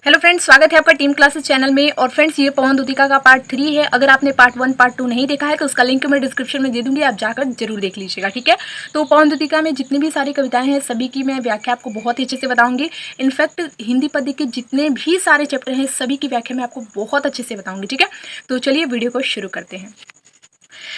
Hello friends, स्वागत है आपका टीम क्लासेस चैनल में। और फ्रेंड्स, ये पवन दुतिका का पार्ट 3 है। अगर आपने पार्ट 1 पार्ट 2 नहीं देखा है तो उसका लिंक मैं डिस्क्रिप्शन में दे दूंगी, आप जाकर जरूर देख लीजिएगा, ठीक है। तो पवन दुतिका में जितनी भी सारी कविताएं हैं सभी की मैं व्याख्या आपको बहुत ही अच्छे से बताऊंगी। इनफैक्ट हिंदी पद्य के जितने भी सारे चैप्टर हैं सभी की व्याख्या मैं आपको बहुत अच्छे से बताऊंगी, ठीक है। तो चलिए वीडियो को शुरू करते हैं।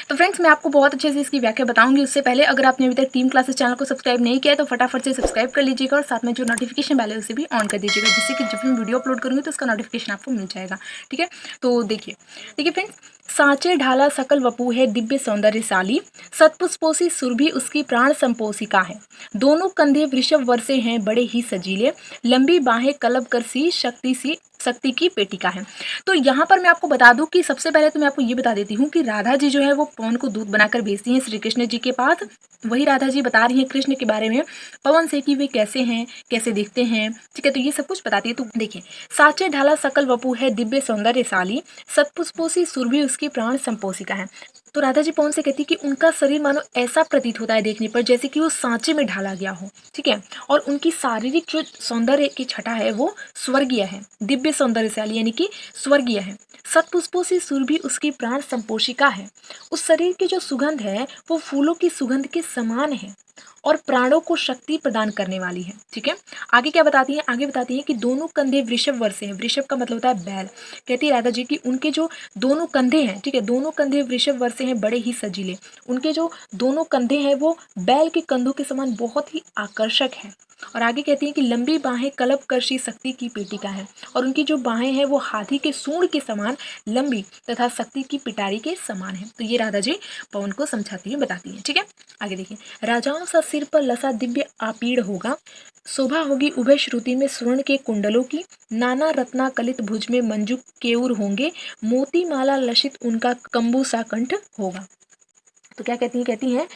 तो फ्रेंड्स, मैं आपको बहुत अच्छे से इसकी व्याख्या बताऊंगी। उससे पहले अगर आपने अभी तक टीम क्लासेस चैनल को सब्सक्राइब नहीं किया है तो फटाफट से सब्सक्राइब कर लीजिएगा और साथ में जो नोटिफिकेशन बेल है उसे भी ऑन कर दीजिएगा, जिससे कि जब भी मैं वीडियो अपलोड करूंगी तो उसका नोटिफिकेशन आपको मिल जाएगा, ठीक है। तो देखिए फ्रेंड्स, सांचे ढाला सकल वपू है दिव्य सौंदर्यशाली, सतपुष्पोसी सुरभि उसकी प्राण संपोषिका है। दोनों कंधे वृषभ वर्षे हैं बड़े ही सजीले, लंबी बाहें कलब कर सी शक्ति की पेटिका है। तो यहाँ पर मैं आपको बता दूं कि सबसे पहले तो मैं आपको ये बता देती हूँ कि राधा जी जो है वो पवन को दूत बनाकर भेजती हैं श्री कृष्ण जी के पास। वही राधा जी बता रही हैं कृष्ण के बारे में पवन से कि वे कैसे हैं, कैसे दिखते हैं, ठीक है। तो ये सब कुछ बताती है। तो देखिए, साचे ढाला सकल वपू है दिव्य सौंदर्यशाली, सतपुष्पोसी सुरभि उसकी प्राण संपोषिका है। तो राधा जी पवन से कहती है कि उनका शरीर मानो ऐसा प्रतीत होता है देखने पर जैसे कि वो सांचे में ढाला गया हो, ठीक है। और उनकी शारीरिक जो सौंदर्य की छटा है वो स्वर्गीय है, दिव्य सौंदर्यशाली यानी कि स्वर्गीय है। सतपुष्पों से सुरभि उसकी प्राण संपोषिका है। उस शरीर की जो सुगंध है वो फूलों की सुगंध के समान है और प्राणों को शक्ति प्रदान करने वाली है, ठीक है। आगे क्या बताती है, आगे बताती है कि दोनों कंधे वृषभ वर्षे हैं। वृषभ का मतलब होता है बैल। कहती है राधा जी की उनके जो दोनों कंधे हैं, ठीक है, दोनों कंधे वृषभ वर्षे हैं बड़े ही सजीले। उनके जो दोनों कंधे हैं वो बैल के कंधों के समान बहुत ही आकर्षक है। और आगे कहती है कि लंबी बाहें कलब कर्षी शक्ति की पेटिका है। और उनकी जो बाहें हैं वो हाथी के सूंड के समान लंबी तथा शक्ति की पिटारी के समान है। तो ये राधा जी पवन को समझाती है, बताती है, ठीक है। आगे देखिए, राजाओं सा सिर पर लसा दिव्य आपीड़ होगा, शोभा होगी उभय श्रुति में स्वर्ण के कुंडलों की, नाना रत्ना कलित भुज में मंजू केऊर होंगे, मोती माला लसित उनका कंबू सा कंठ होगा। तो क्या कहती हैं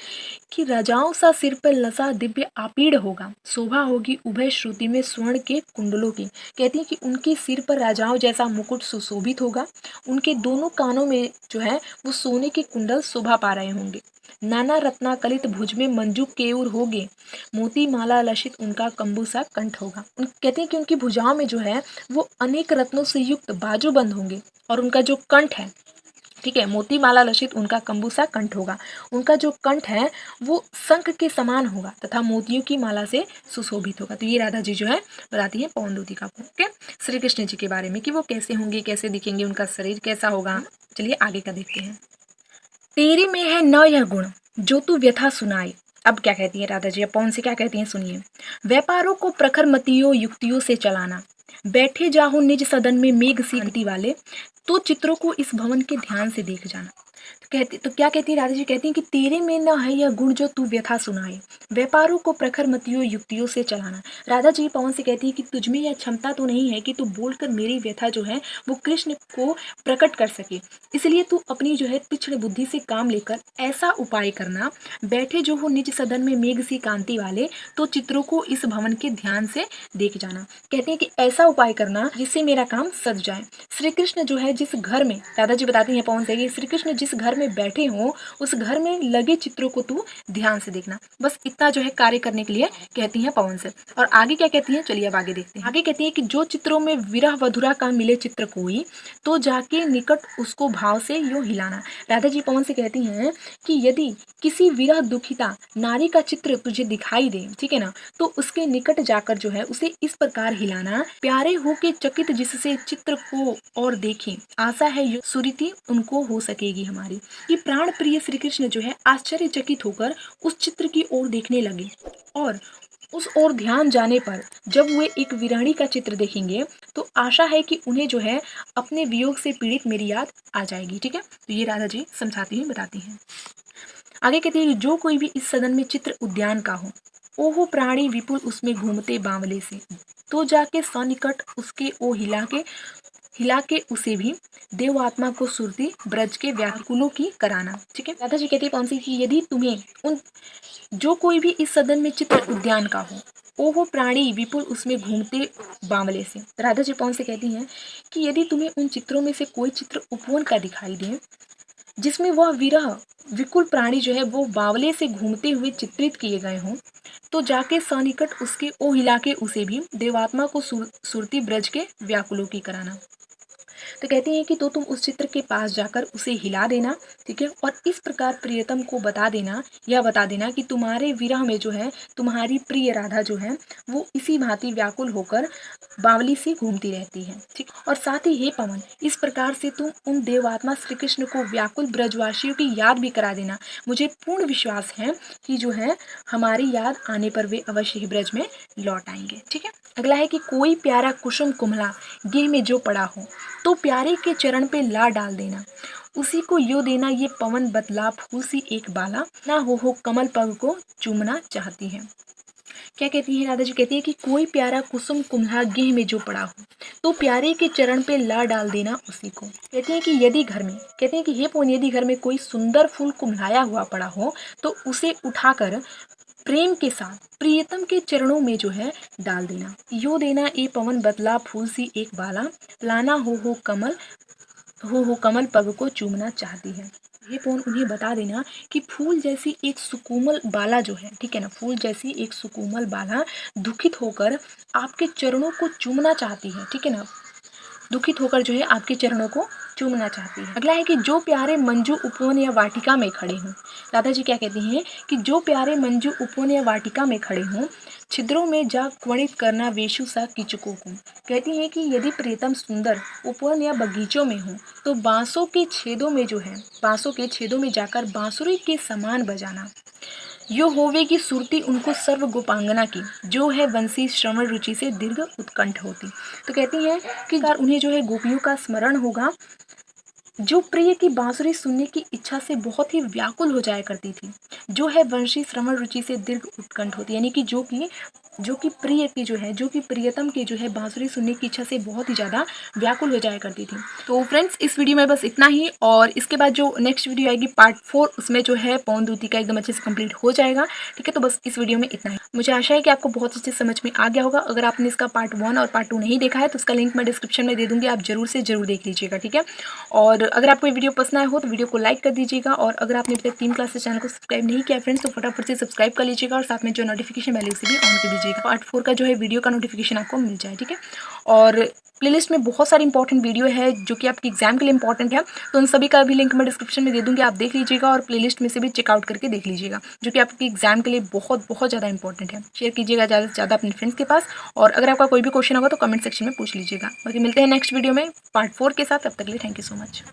कि राजाओं सा सिर पर लसा दिव्य आपीड़ होगा, शोभा होगी उभय श्रुति में स्वर्ण के कुंडलों की। कहती हैं कि उनके सिर पर राजाओं जैसा मुकुट सुशोभित होगा, उनके दोनों कानों में जो है वो सोने के कुंडल शोभा पा रहे होंगे, नाना रत्ना कलित भुज में मंजू केऊर होगे, मोती माला लसित उनका कंबू सा कंठ होगा। कहते हैं कि उनकी भुजाओं में जो है वो अनेक रत्नों से युक्त बाजूबंद होंगे और उनका जो कंठ है, ठीक है, मोती माला लसित उनका कंबूसा कंठ होगा। उनका जो कंठ है वो शंख के समान होगा तथा मोतियों की माला से सुशोभित होगा। तो ये राधा जी जो है बताती है पवन दुतिका को, ठीक है, श्री कृष्ण जी के बारे में कि वो कैसे होंगे, कैसे दिखेंगे, उनका शरीर कैसा होगा। चलिए आगे का देखते हैं। तेरे में है न यह गुण जो तू व्यथा सुनाए। अब क्या कहती है राधा जी, अब पवन से क्या कहती हैं सुनिए। व्यापारों को प्रखर मतियों युक्तियों से चलाना, बैठे जाहो निज सदन में मेघ सी गति वाले, तो चित्रों को इस भवन के ध्यान से देख जाना। तो क्या कहती है राधा जी, कहती हैं कि तेरे में न है यह गुण जो तू व्यथा सुनाए, व्यापारों को प्रखर मतियों युक्तियों से चलाना। राधा जी पवन से कहती है कि तुझमें यह क्षमता तो नहीं है कि तू बोलकर मेरी व्यथा जो है वो कृष्ण को प्रकट कर सके, इसलिए तू अपनी जो है तीक्ष्ण बुद्धि से काम लेकर ऐसा उपाय करना, बैठे जो हो निज सदन में मेघ सी कांति वाले, तो चित्रों को इस भवन के ध्यान से देख जाना। कहते हैं कि ऐसा उपाय करना जिससे मेरा काम सज जाए। श्री कृष्ण जो है जिस घर में, दादा जी बताती हैं पवन से कि श्री कृष्ण जिस घर में बैठे हो उस घर में लगे चित्रों को तू ध्यान से देखना। बस इतना जो है कार्य करने के लिए कहती हैं पवन से। और आगे क्या कहती हैं, चलिए अब आगे देखते हैं। आगे कहती है कि जो चित्रों में विरह वधुरा का मिले चित्र कोई, तो जाके निकट उसको भाव से यूं हिलाना। राधा जी पवन से कहती हैं कि यदि किसी विरह दुखिता नारी का चित्र तुझे दिखाई दे, ठीक है ना, तो उसके निकट जाकर जो है उसे इस प्रकार हिलाना, प्यारे हो के चकित जिससे चित्र को और देखें, आशा है सुरीति उनको हो सकेगी हमारी। कि प्राण प्रिय श्री कृष्ण जो है आश्चर्यचकित होकर उस चित्र की ओर देखने लगे और उस ओर ध्यान जाने पर जब वे एक विराणी का चित्र देखेंगे तो आशा है कि उन्हें जो है अपने वियोग से पीड़ित मेरी याद आ जाएगी, ठीक है। तो ये राधा जी समझाती हैं, बताती हैं। आगे कहती है जो कोई भी इस सदन में चित्र उद्यान का हो, ओहो प्राणी विपुल उसमें घूमते बावले से, तो जाके सनिकट उसके ओ हिला के उसे भी देव आत्मा को सुरती ब्रज के व्याकुलों की कराना, ठीक है। राधा जी कहती है कौन सी कि यदि तुम्हें उन जो कोई भी इस सदन में चित्र उद्यान का हो, ओहो प्राणी विपुल उसमें घूमते बावले से। राधा जी पवन से कहती हैं कि यदि तुम्हें उन चित्रों में से कोई चित्र उपवन का दिखाई दे जिसमें वह विरह विकुल प्राणी जो है वो बावले से घूमते हुए चित्रित किए गए हों, तो जाके सनिकट उसके ओ हिला के उसे भी देवात्मा को सुरती ब्रज के व्याकुलों की कराना। तो कहती हैं कि तो तुम उस चित्र के पास जाकर उसे हिला देना, ठीक है, और इस प्रकार प्रियतम को बता देना, यह बता देना कि तुम्हारे विरह में जो है तुम्हारी प्रिय राधा जो है वो इसी भांति व्याकुल होकर बावली से घूमती रहती है, ठीक। और साथ ही हे पवन, इस प्रकार से तुम उन देवात्मा श्री कृष्ण को व्याकुल ब्रजवासियों की याद भी करा देना। मुझे पूर्ण विश्वास है कि जो है हमारी याद आने पर वे अवश्य ही ब्रज में लौट आएंगे, ठीक है। अगला है कि कोई प्यारा कुसुम कुमला गेह में जो पड़ा हो, तो प्यारे के चरण पे ला डाल देना, उसी को यो देना ये पवन बतला फूल सी एक बाला, ना हो कमल पग को चूमना चाहती है। क्या कहती है राधा जी, कहती है कि कोई प्यारा कुसुम कुम्हला गेह में जो पड़ा हो, तो प्यारे के चरण पे ला डाल देना उसी को। कहती है कि यदि घर में, कहते हैं कि हे पवन, यदि घर में कोई सुंदर फूल कुम्हलाया हुआ पड़ा हो, तो उसे उठाकर प्रेम के साथ प्रियतम के चरणों में जो है डाल देना। यो देना ए पवन बतला फूल सी एक बाला, लाना हो कमल पग को चूमना चाहती है। ये पवन उन्हें बता देना कि फूल जैसी एक सुकोमल बाला जो है, ठीक है ना, फूल जैसी एक सुकोमल बाला दुखित होकर आपके चरणों को चूमना चाहती है, ठीक है ना, दुखित होकर जो है आपके चरणों को चूमना चाहती है। अगला है कि जो प्यारे मंजू उपवन या वाटिका में खड़े हों। राधा जी क्या कहती हैं कि जो प्यारे मंजू उपवन या वाटिका में खड़े हों, छिद्रों में जा क्वणित करना वेशु सा किचकों को। कहती हैं कि यदि प्रियतम सुंदर उपवन या बगीचों में हो, तो बांसों के छेदों में जो है, बांसों के छेदों में जाकर बांसुरी के समान बजाना। यो होवे की सुरती उनको सर्व गोपांगना की, जो है वंशी श्रवण रुचि से दीर्घ उत्कंठ होती। तो कहती हैं कि उन्हें जो है गोपियों का स्मरण होगा, जो प्रिय की बांसुरी सुनने की इच्छा से बहुत ही व्याकुल हो जाया करती थी, जो है वंशी श्रवण रुचि से दीर्घ उत्कंठ होती, यानी कि जो कि प्रिय की जो है, जो कि प्रियतम की जो है बांसुरी सुनने की इच्छा से बहुत ही ज़्यादा व्याकुल हो जाया करती थी। तो फ्रेंड्स, इस वीडियो में बस इतना ही, और इसके बाद जो नेक्स्ट वीडियो आएगी पार्ट 4, उसमें जो है पवन दूती का एकदम अच्छे से कंप्लीट हो जाएगा, ठीक है। तो बस इस वीडियो में इतना ही। मुझे आशा है कि आपको बहुत अच्छे समझ में आ गया होगा। अगर आपने इसका पार्ट 1 और पार्ट 2 नहीं देखा है, तो उसका लिंक मैं डिस्क्रिप्शन में दे दूँगी, आप जरूर से जरूर देख लीजिएगा, ठीक है। और अगर आपको ये वीडियो पसंद आया हो तो वीडियो को लाइक कर दीजिएगा, और अगर आपने अभी तक टीम क्लासेस चैनल को सब्सक्राइब नहीं किया फ्रेंड्स, तो फटाफट से सब्सक्राइब कर लीजिएगा, और साथ में जो नोटिफिकेशन बेल उसे भी ऑन कर दीजिएगा, पार्ट 4 का जो है वीडियो का नोटिफिकेशन आपको मिल जाए, ठीक है। और प्लेलिस्ट में बहुत सारी इंपॉर्टेंट वीडियो है जो कि आपके एग्जाम के लिए इंपॉर्टेंट है, तो उन सभी का भी लिंक मैं डिस्क्रिप्शन में दे दूँगी, आप देख लीजिएगा, और प्लेलिस्ट में से भी चेकआउट करके देख लीजिएगा, जो कि आपके एग्जाम के लिए बहुत बहुत ज़्यादा इंपॉर्टेंट है। शेयर कीजिएगा ज़्यादा से ज़्यादा अपने फ्रेंड्स के पास, और अगर आपका कोई भी क्वेश्चन होगा तो कमेंट सेक्शन में पूछ लीजिएगा। बाकी मिलते हैं नेक्स्ट वीडियो में पार्ट 4 के साथ, तब तक के लिए थैंक यू सो मच।